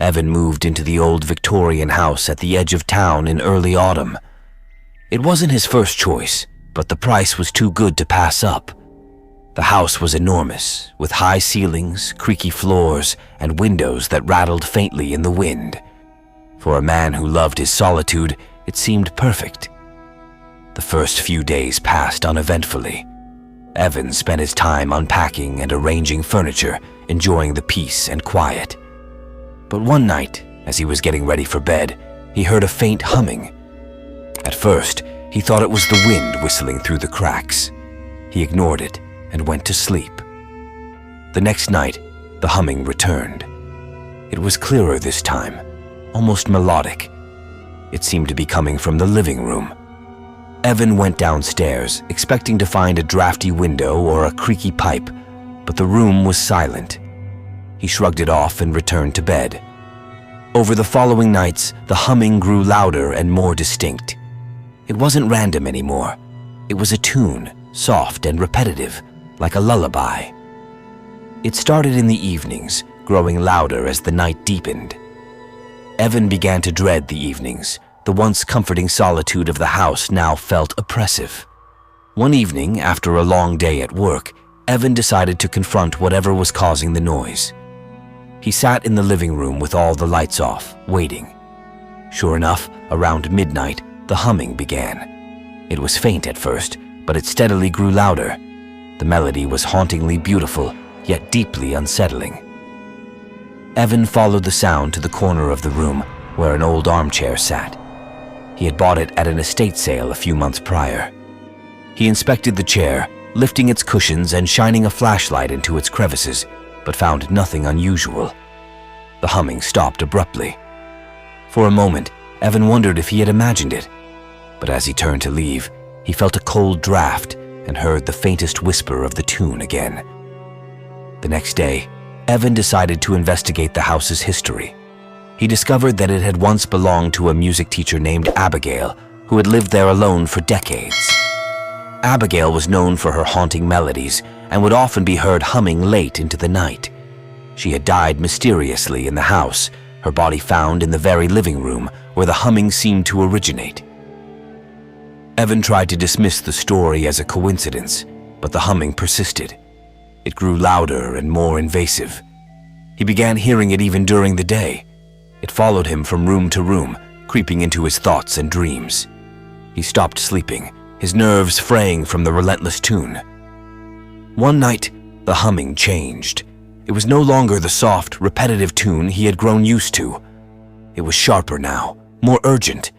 Evan moved into the old Victorian house at the edge of town in early autumn. It wasn't his first choice, but the price was too good to pass up. The house was enormous, with high ceilings, creaky floors, and windows that rattled faintly in the wind. For a man who loved his solitude, it seemed perfect. The first few days passed uneventfully. Evan spent his time unpacking and arranging furniture, enjoying the peace and quiet. But one night, as he was getting ready for bed, he heard a faint humming. At first, he thought it was the wind whistling through the cracks. He ignored it and went to sleep. The next night, the humming returned. It was clearer this time, almost melodic. It seemed to be coming from the living room. Evan went downstairs, expecting to find a drafty window or a creaky pipe, but the room was silent. He shrugged it off and returned to bed. Over the following nights, the humming grew louder and more distinct. It wasn't random anymore. It was a tune, soft and repetitive, like a lullaby. It started in the evenings, growing louder as the night deepened. Evan began to dread the evenings. The once comforting solitude of the house now felt oppressive. One evening, after a long day at work, Evan decided to confront whatever was causing the noise. He sat in the living room with all the lights off, waiting. Sure enough, around midnight, the humming began. It was faint at first, but it steadily grew louder. The melody was hauntingly beautiful, yet deeply unsettling. Evan followed the sound to the corner of the room where an old armchair sat. He had bought it at an estate sale a few months prior. He inspected the chair, lifting its cushions and shining a flashlight into its crevices, but found nothing unusual. The humming stopped abruptly. For a moment, Evan wondered if he had imagined it, but as he turned to leave, he felt a cold draft and heard the faintest whisper of the tune again. The next day, Evan decided to investigate the house's history. He discovered that it had once belonged to a music teacher named Abigail, who had lived there alone for decades. Abigail was known for her haunting melodies and would often be heard humming late into the night. She had died mysteriously in the house, her body found in the very living room where the humming seemed to originate. Evan tried to dismiss the story as a coincidence, but the humming persisted. It grew louder and more invasive. He began hearing it even during the day. It followed him from room to room, creeping into his thoughts and dreams. He stopped sleeping, his nerves fraying from the relentless tune. One night, the humming changed. It was no longer the soft, repetitive tune he had grown used to. It was sharper now, more urgent.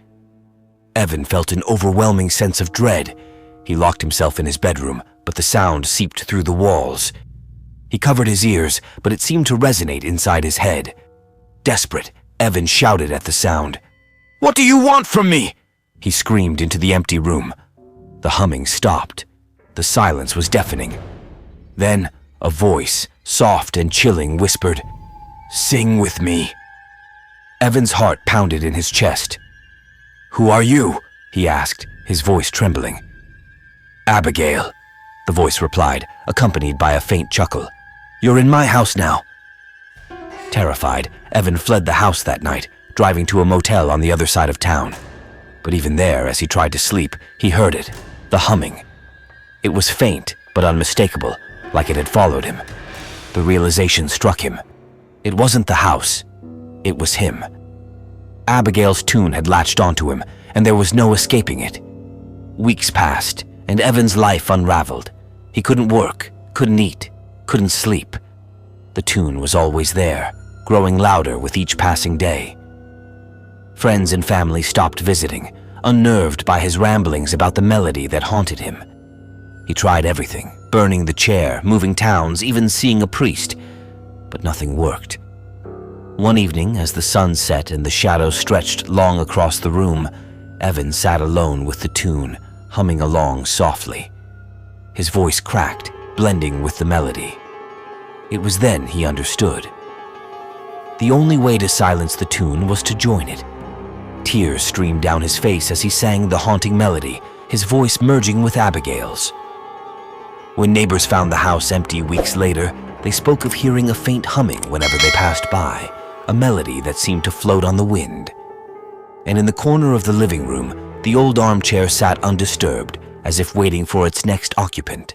Evan felt an overwhelming sense of dread. He locked himself in his bedroom, but the sound seeped through the walls. He covered his ears, but it seemed to resonate inside his head. Desperate, Evan shouted at the sound. "What do you want from me?" he screamed into the empty room. The humming stopped. The silence was deafening. Then a voice, soft and chilling, whispered, "Sing with me." Evan's heart pounded in his chest. "Who are you?" he asked, his voice trembling. "Abigail," the voice replied, accompanied by a faint chuckle. "You're in my house now." Terrified, Evan fled the house that night, driving to a motel on the other side of town. But even there, as he tried to sleep, he heard it, the humming. It was faint, but unmistakable, like it had followed him. The realization struck him. It wasn't the house. It was him. Abigail's tune had latched onto him, and there was no escaping it. Weeks passed, and Evan's life unraveled. He couldn't work, couldn't eat, couldn't sleep. The tune was always there, growing louder with each passing day. Friends and family stopped visiting, unnerved by his ramblings about the melody that haunted him. He tried everything, burning the chair, moving towns, even seeing a priest, but nothing worked. One evening, as the sun set and the shadows stretched long across the room, Evan sat alone with the tune, humming along softly. His voice cracked, blending with the melody. It was then he understood. The only way to silence the tune was to join it. Tears streamed down his face as he sang the haunting melody, his voice merging with Abigail's. When neighbors found the house empty weeks later, they spoke of hearing a faint humming whenever they passed by, a melody that seemed to float on the wind. And in the corner of the living room, the old armchair sat undisturbed, as if waiting for its next occupant.